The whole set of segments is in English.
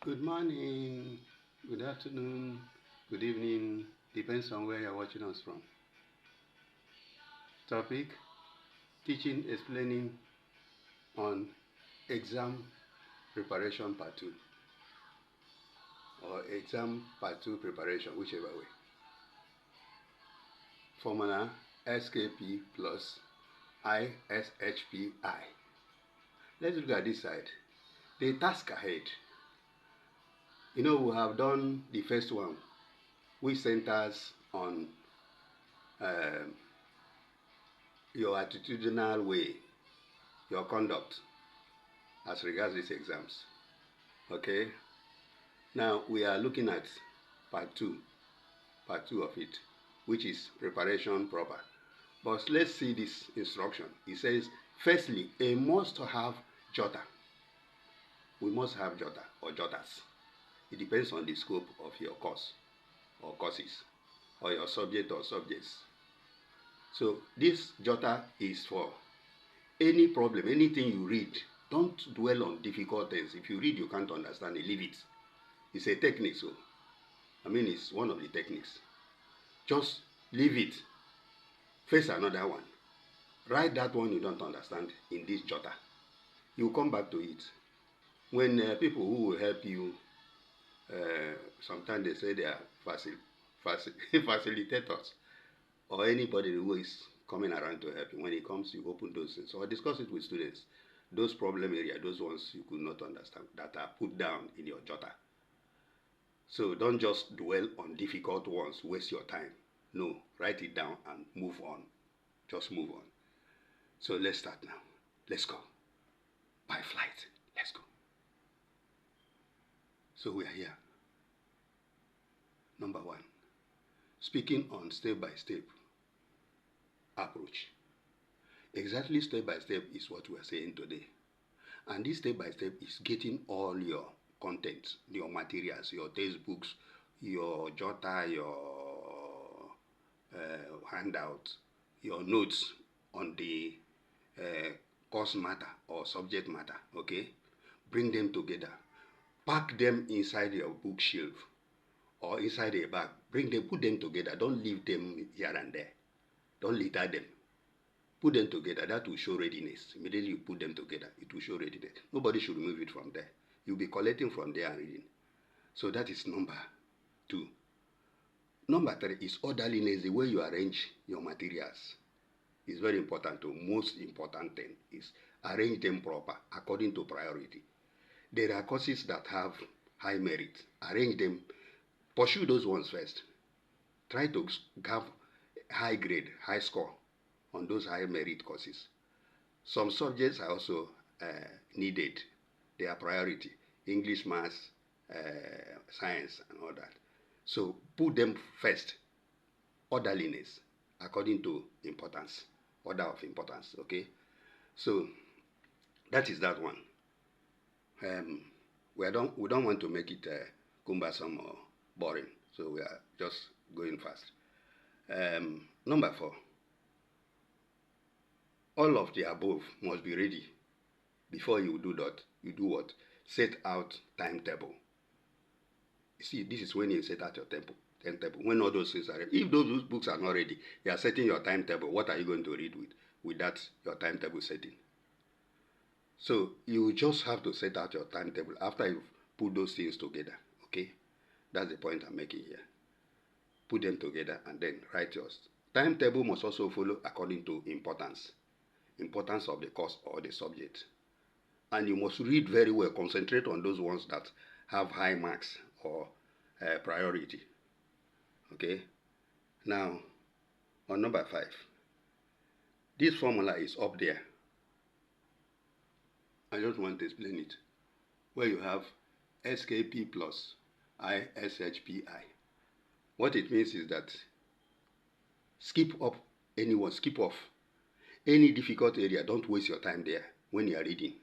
Good morning, good afternoon, good evening, depends on where you're watching us from. Topic, teaching, explaining on exam preparation part 2 or exam part 2 preparation, whichever way. Formula SKP plus ISHPI. Let's look at this side. The task ahead. We have done the first one, which centers on your attitudinal way, your conduct as regards these exams. Okay, now we are looking at part 2 of it, which is preparation proper. But let's see this instruction. It says, firstly, a must have jotter. We must have jotter or jotters. It depends on the scope of your course or courses or your subject or subjects. So this jotter is for any problem, anything you read. Don't dwell on difficult things. If you read you can't understand it, leave it. It's a technique, so it's one of the techniques. Just leave it. Face another one. Write that one you don't understand in this jotter. You come back to it. When people who will help you, sometimes they say they are facilitators, or anybody who is coming around to help you. When it comes, you open those things. So I discuss it with students. Those problem areas, those ones you could not understand, that are put down in your jotter. So don't just dwell on difficult ones, waste your time. No, write it down and move on. Just move on. So let's start now. Let's go. By flight, let's go. So we are here. Number 1, speaking on step-by-step approach. Exactly step-by-step is what we are saying today. And this step-by-step is getting all your content, your materials, your textbooks, your jotter, your handout, your notes on the course matter or subject matter, okay? Bring them together. Pack them inside your bookshelf or inside a bag. Bring them, put them together. Don't leave them here and there. Don't litter them. Put them together. That will show readiness. Immediately you put them together, it will show readiness. Nobody should remove it from there. You'll be collecting from there and reading. So that is number 2. Number 3 is orderliness, the way you arrange your materials. It's very important. The most important thing is arrange them proper according to priority. There are courses that have high merit. Arrange them. Pursue those ones first. Try to have high grade, high score on those high merit courses. Some subjects are also needed. They are priority. English, maths, science, and all that. So put them first. Orderliness according to importance. Order of importance. Okay. So that is that one. We don't want to make it cumbersome or boring. So we are just going fast. Number 4. All of the above must be ready before you do that. You do what? Set out timetable. You see, this is when you set out your timetable. When all those things are ready. If those books are not ready, you are setting your timetable. What are you going to read with that your timetable setting? So you just have to set out your timetable after you've put those things together. Okay, that's the point I'm making here. Put them together and then write yours. Timetable must also follow according to importance of the course or the subject. And you must read very well. Concentrate on those ones that have high marks or priority. Okay. Now, on number 5, this formula is up there. I just want to explain it. Where you have SKP plus ISHPI. What it means is that skip off any difficult area. Don't waste your time there when you are reading.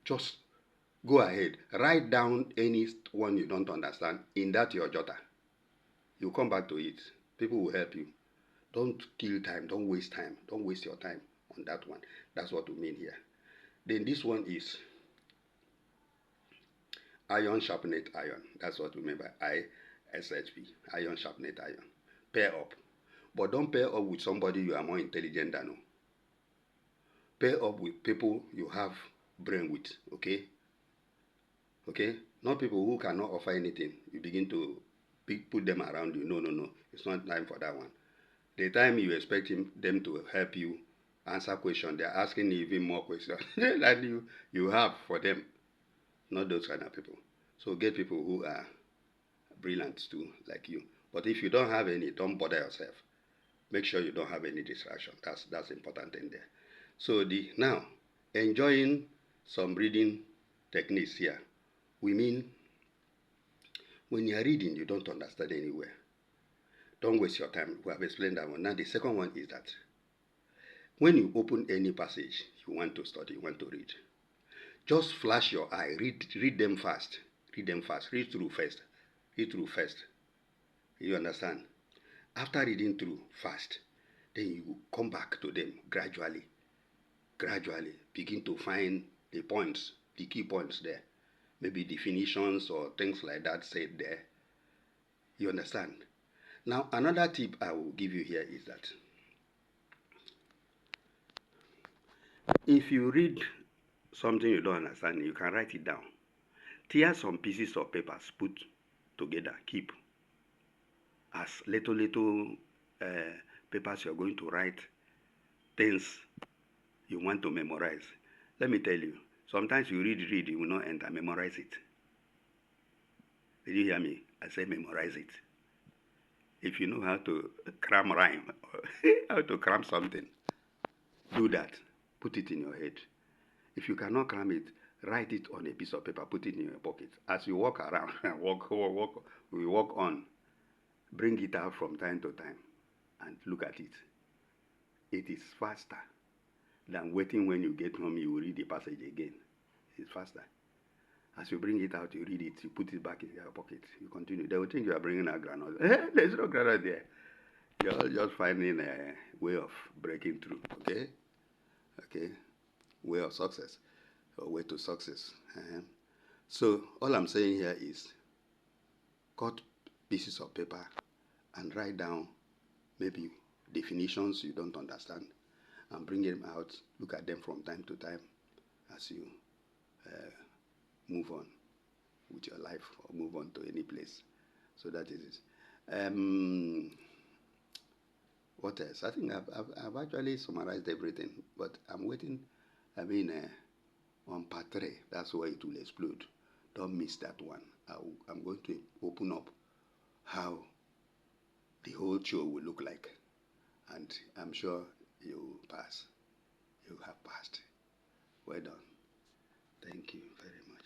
Just go ahead. Write down any one you don't understand in that your jotter. You come back to it. People will help you. Don't kill time. Don't waste time. Don't waste your time on that one. That's what we mean here. Then this one is Iron sharpened iron. That's what we mean by ISHP. Iron sharpened iron. Pair up. But don't pair up with somebody you are more intelligent than. No. Pair up with people you have brain with. Okay? Okay? Not people who cannot offer anything. You begin to put them around you. No, no, no. It's not time for that one. The time you expect them to help you answer questions, they're asking you even more questions than you have for them. Not those kind of people. So get people who are brilliant too, like you. But if you don't have any, don't bother yourself. Make sure you don't have any distraction. That's important in there. So now enjoying some reading techniques here. We mean when you are reading, you don't understand anywhere. Don't waste your time. We have explained that one. Now the second one is that when you open any passage you want to study, you want to read, just flash your eye, read them fast. Read them fast. Read through first. Read through first. You understand? After reading through fast, then you come back to them gradually. Gradually begin to find the points, the key points there. Maybe definitions or things like that said there. You understand? Now, another tip I will give you here is that if you read something you don't understand, you can write it down. Tear some pieces of papers, put together, keep as little papers you're going to write things you want to memorize. Let me tell you, sometimes you read, you will not enter, memorize it. Did you hear me? I say memorize it. If you know how to cram rhyme, or how to cram something, do that. Put it in your head. If you cannot cram it, write it on a piece of paper, put it in your pocket. As you walk around, we walk on, bring it out from time to time and look at it. It is faster than waiting when you get home, you will read the passage again. It's faster. As you bring it out, you read it, you put it back in your pocket, you continue. They will think you are bringing a granite. There's no granite there. You're just finding a way of breaking through, okay? Okay? Way of success, or way to success. So all I'm saying here is cut pieces of paper and write down maybe definitions you don't understand and bring them out, look at them from time to time as you move on with your life or move on to any place. So that is it. What else? I think I've actually summarized everything, but I'm waiting. On part 3, that's where it will explode. Don't miss that one. I'm going to open up how the whole show will look like, and I'm sure you pass. You have passed. Well done. Thank you very much.